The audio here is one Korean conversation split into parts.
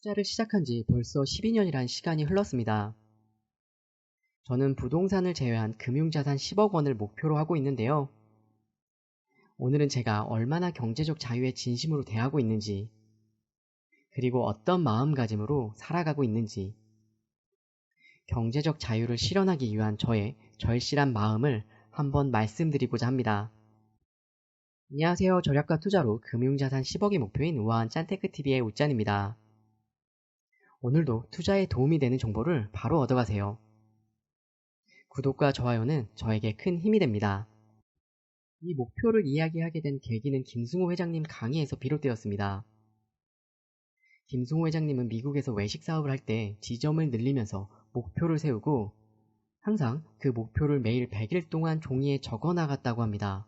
투자를 시작한 지 벌써 12년이란 시간이 흘렀습니다. 저는 부동산을 제외한 금융자산 10억 원을 목표로 하고 있는데요. 오늘은 제가 얼마나 경제적 자유에 진심으로 대하고 있는지, 그리고 어떤 마음가짐으로 살아가고 있는지, 경제적 자유를 실현하기 위한 저의 절실한 마음을 한번 말씀드리고자 합니다. 안녕하세요. 절약과 투자로 금융자산 10억이 목표인 우아한 짠테크TV의 웃짠입니다. 오늘도 투자에 도움이 되는 정보를 바로 얻어가세요. 구독과 좋아요는 저에게 큰 힘이 됩니다. 이 목표를 이야기하게 된 계기는 김승호 회장님 강의에서 비롯되었습니다. 김승호 회장님은 미국에서 외식 사업을 할 때 지점을 늘리면서 목표를 세우고 항상 그 목표를 매일 100일 동안 종이에 적어 나갔다고 합니다.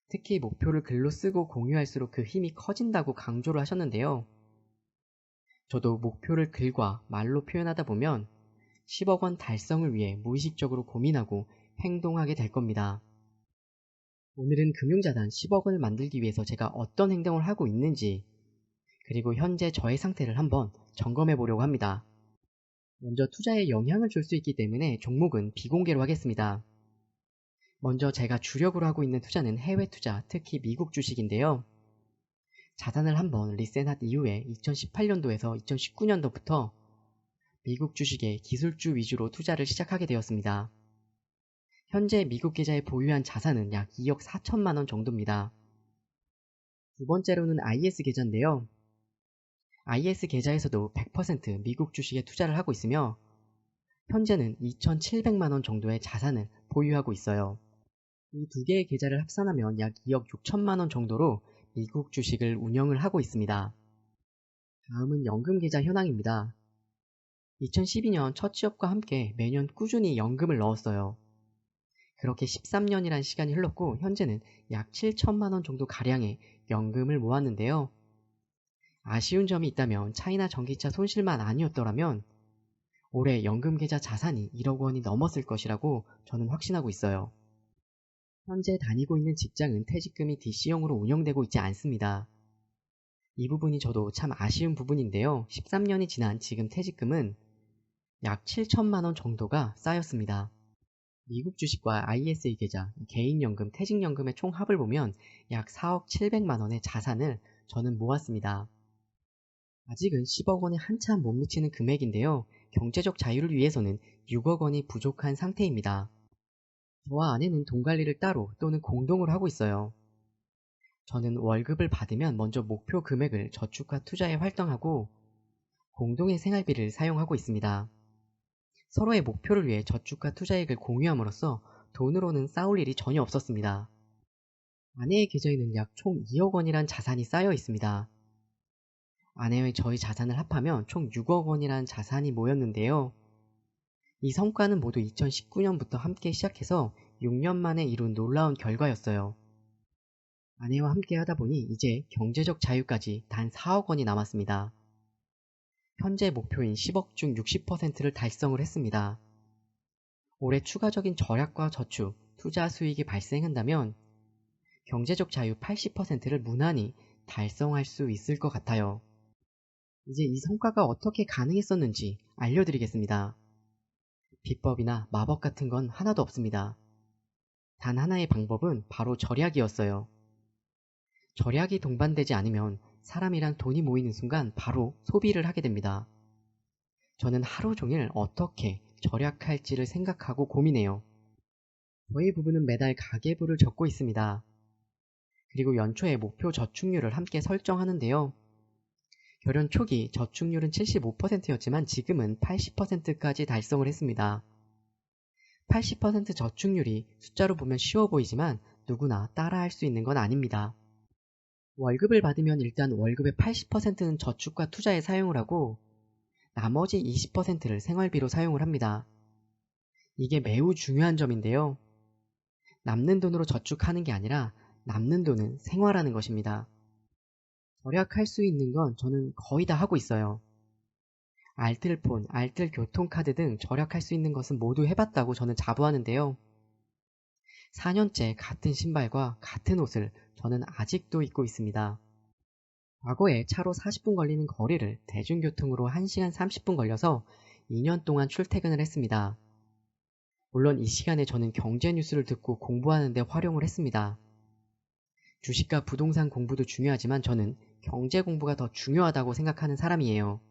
특히 목표를 글로 쓰고 공유할수록 그 힘이 커진다고 강조를 하셨는데요. 저도 목표를 글과 말로 표현하다 보면 10억 원 달성을 위해 무의식적으로 고민하고 행동하게 될 겁니다. 오늘은 금융자산 10억 원을 만들기 위해서 제가 어떤 행동을 하고 있는지, 그리고 현재 저의 상태를 한번 점검해 보려고 합니다. 먼저 투자에 영향을 줄 수 있기 때문에 종목은 비공개로 하겠습니다. 먼저 제가 주력으로 하고 있는 투자는 해외 투자, 특히 미국 주식인데요. 자산을 한번 리셋한 이후에 2018년도에서 2019년도부터 미국 주식에 기술주 위주로 투자를 시작하게 되었습니다. 현재 미국 계좌에 보유한 자산은 약 2억 4천만 원 정도입니다. 두 번째로는 IS 계좌인데요. IS 계좌에서도 100% 미국 주식에 투자를 하고 있으며 현재는 2,700만 원 정도의 자산을 보유하고 있어요. 이 두 개의 계좌를 합산하면 약 2억 6천만 원 정도로 미국 주식을 운영을 하고 있습니다. 다음은 연금 계좌 현황입니다. 2012년 첫 취업과 함께 매년 꾸준히 연금을 넣었어요. 그렇게 13년이란 시간이 흘렀고 현재는 약 7천만 원 정도 가량의 연금을 모았는데요. 아쉬운 점이 있다면 차이나 전기차 손실만 아니었더라면 올해 연금 계좌 자산이 1억 원이 넘었을 것이라고 저는 확신하고 있어요. 현재 다니고 있는 직장은 퇴직금이 DC형으로 운영되고 있지 않습니다. 이 부분이 저도 참 아쉬운 부분인데요. 13년이 지난 지금 퇴직금은 약 7천만 원 정도가 쌓였습니다. 미국 주식과 ISA 계좌, 개인연금, 퇴직연금의 총합을 보면 약 4억 7백만 원의 자산을 저는 모았습니다. 아직은 10억 원에 한참 못 미치는 금액인데요. 경제적 자유를 위해서는 6억 원이 부족한 상태입니다. 저와 아내는 돈 관리를 따로 또는 공동으로 하고 있어요. 저는 월급을 받으면 먼저 목표 금액을 저축과 투자에 활동하고 공동의 생활비를 사용하고 있습니다. 서로의 목표를 위해 저축과 투자액을 공유함으로써 돈으로는 싸울 일이 전혀 없었습니다. 아내의 계좌에는 약 총 2억 원이란 자산이 쌓여 있습니다. 아내의 저희 자산을 합하면 총 6억 원이란 자산이 모였는데요. 이 성과는 모두 2019년부터 함께 시작해서 6년 만에 이룬 놀라운 결과였어요. 아내와 함께 하다 보니 이제 경제적 자유까지 단 4억 원이 남았습니다. 현재 목표인 10억 중 60%를 달성을 했습니다. 올해 추가적인 절약과 저축, 투자 수익이 발생한다면 경제적 자유 80%를 무난히 달성할 수 있을 것 같아요. 이제 이 성과가 어떻게 가능했었는지 알려드리겠습니다. 비법이나 마법 같은 건 하나도 없습니다. 단 하나의 방법은 바로 절약이었어요. 절약이 동반되지 않으면 사람이란 돈이 모이는 순간 바로 소비를 하게 됩니다. 저는 하루 종일 어떻게 절약할지를 생각하고 고민해요. 저희 부부는 매달 가계부를 적고 있습니다. 그리고 연초에 목표 저축률을 함께 설정하는데요. 결혼 초기 저축률은 75%였지만 지금은 80%까지 달성을 했습니다. 80% 저축률이 숫자로 보면 쉬워 보이지만 누구나 따라할 수 있는 건 아닙니다. 월급을 받으면 일단 월급의 80%는 저축과 투자에 사용을 하고 나머지 20%를 생활비로 사용을 합니다. 이게 매우 중요한 점인데요. 남는 돈으로 저축하는 게 아니라 남는 돈은 생활하는 것입니다. 절약할 수 있는 건 저는 거의 다 하고 있어요. 알뜰폰, 알뜰교통카드 등 절약할 수 있는 것은 모두 해봤다고 저는 자부하는데요. 4년째 같은 신발과 같은 옷을 저는 아직도 입고 있습니다. 과거에 차로 40분 걸리는 거리를 대중교통으로 1시간 30분 걸려서 2년 동안 출퇴근을 했습니다. 물론 이 시간에 저는 경제 뉴스를 듣고 공부하는 데 활용을 했습니다. 주식과 부동산 공부도 중요하지만 저는 경제 공부가 더 중요하다고 생각하는 사람이에요.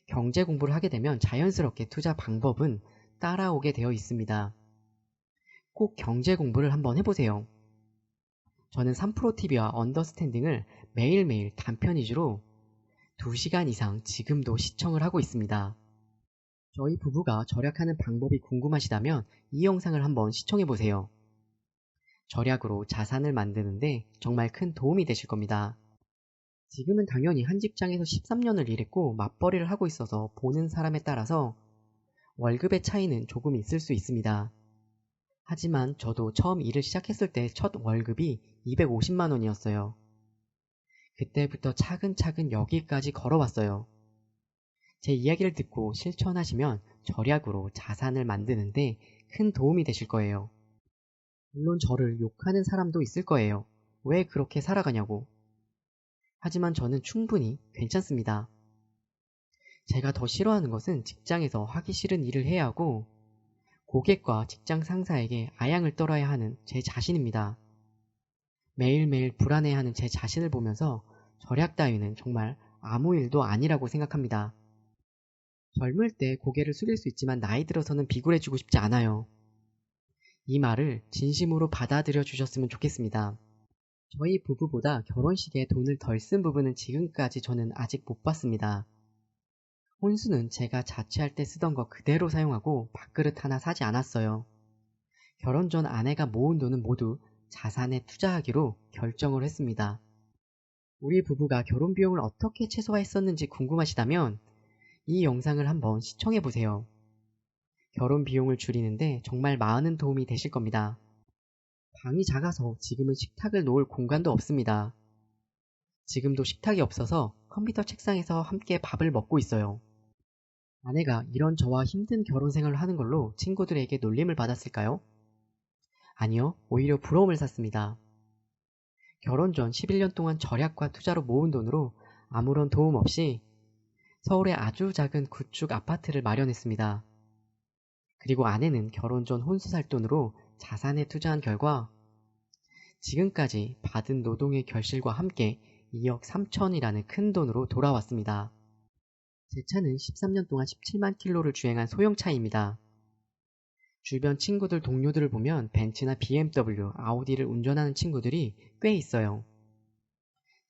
경제 공부를 하게 되면 자연스럽게 투자 방법은 따라오게 되어 있습니다. 꼭 경제 공부를 한번 해보세요. 저는 3프로TV와 언더스탠딩을 매일매일 단편 위주로 2시간 이상 지금도 시청을 하고 있습니다. 저희 부부가 절약하는 방법이 궁금하시다면 이 영상을 한번 시청해보세요. 절약으로 자산을 만드는데 정말 큰 도움이 되실 겁니다. 지금은 당연히 한 직장에서 13년을 일했고 맞벌이를 하고 있어서 보는 사람에 따라서 월급의 차이는 조금 있을 수 있습니다. 하지만 저도 처음 일을 시작했을 때 첫 월급이 250만 원이었어요. 그때부터 차근차근 여기까지 걸어왔어요. 제 이야기를 듣고 실천하시면 절약으로 자산을 만드는데 큰 도움이 되실 거예요. 물론 저를 욕하는 사람도 있을 거예요. 왜 그렇게 살아가냐고. 하지만 저는 충분히 괜찮습니다. 제가 더 싫어하는 것은 직장에서 하기 싫은 일을 해야 하고 고객과 직장 상사에게 아양을 떨어야 하는 제 자신입니다. 매일매일 불안해하는 제 자신을 보면서 절약 따위는 정말 아무 일도 아니라고 생각합니다. 젊을 때 고개를 숙일 수 있지만 나이 들어서는 비굴해지고 싶지 않아요. 이 말을 진심으로 받아들여 주셨으면 좋겠습니다. 저희 부부보다 결혼식에 돈을 덜 쓴 부부는 지금까지 저는 아직 못 봤습니다. 혼수는 제가 자취할 때 쓰던 거 그대로 사용하고 밥그릇 하나 사지 않았어요. 결혼 전 아내가 모은 돈은 모두 자산에 투자하기로 결정을 했습니다. 우리 부부가 결혼 비용을 어떻게 최소화했었는지 궁금하시다면 이 영상을 한번 시청해보세요. 결혼 비용을 줄이는데 정말 많은 도움이 되실 겁니다. 방이 작아서 지금은 식탁을 놓을 공간도 없습니다. 지금도 식탁이 없어서 컴퓨터 책상에서 함께 밥을 먹고 있어요. 아내가 이런 저와 힘든 결혼 생활을 하는 걸로 친구들에게 놀림을 받았을까요? 아니요, 오히려 부러움을 샀습니다. 결혼 전 11년 동안 절약과 투자로 모은 돈으로 아무런 도움 없이 서울의 아주 작은 구축 아파트를 마련했습니다. 그리고 아내는 결혼 전 혼수 살 돈으로 자산에 투자한 결과 지금까지 받은 노동의 결실과 함께 2억 3천이라는 큰 돈으로 돌아왔습니다. 제 차는 13년 동안 17만 킬로를 주행한 소형차입니다. 주변 친구들 동료들을 보면 벤츠나 BMW, 아우디를 운전하는 친구들이 꽤 있어요.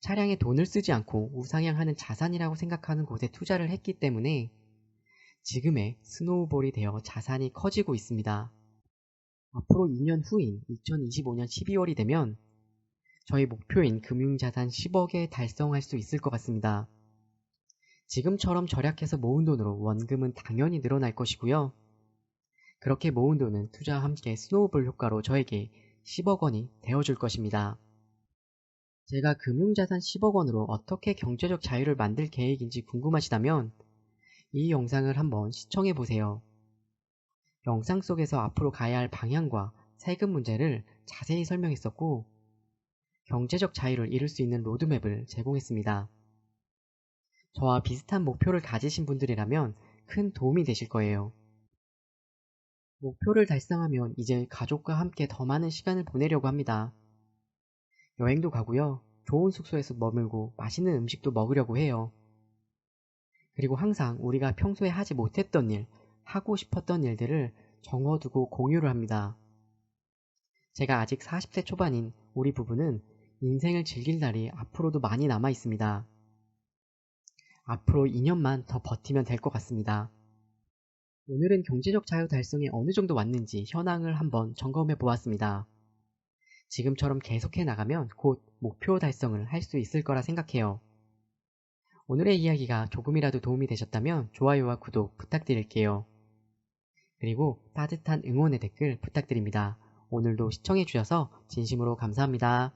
차량에 돈을 쓰지 않고 우상향하는 자산이라고 생각하는 곳에 투자를 했기 때문에 지금의 스노우볼이 되어 자산이 커지고 있습니다. 앞으로 2년 후인 2025년 12월이 되면 저희 목표인 금융자산 10억에 달성할 수 있을 것 같습니다. 지금처럼 절약해서 모은 돈으로 원금은 당연히 늘어날 것이고요. 그렇게 모은 돈은 투자와 함께 스노우볼 효과로 저에게 10억 원이 되어줄 것입니다. 제가 금융자산 10억 원으로 어떻게 경제적 자유를 만들 계획인지 궁금하시다면 이 영상을 한번 시청해 보세요. 영상 속에서 앞으로 가야 할 방향과 세금 문제를 자세히 설명했었고 경제적 자유를 이룰 수 있는 로드맵을 제공했습니다. 저와 비슷한 목표를 가지신 분들이라면 큰 도움이 되실 거예요. 목표를 달성하면 이제 가족과 함께 더 많은 시간을 보내려고 합니다. 여행도 가고요. 좋은 숙소에서 머물고 맛있는 음식도 먹으려고 해요. 그리고 항상 우리가 평소에 하지 못했던 일, 하고 싶었던 일들을 정해두고 공유를 합니다. 제가 아직 40대 초반인 우리 부부는 인생을 즐길 날이 앞으로도 많이 남아 있습니다. 앞으로 2년만 더 버티면 될 것 같습니다. 오늘은 경제적 자유 달성에 어느 정도 왔는지 현황을 한번 점검해 보았습니다. 지금처럼 계속해 나가면 곧 목표 달성을 할 수 있을 거라 생각해요. 오늘의 이야기가 조금이라도 도움이 되셨다면 좋아요와 구독 부탁드릴게요. 그리고 따뜻한 응원의 댓글 부탁드립니다. 오늘도 시청해주셔서 진심으로 감사합니다.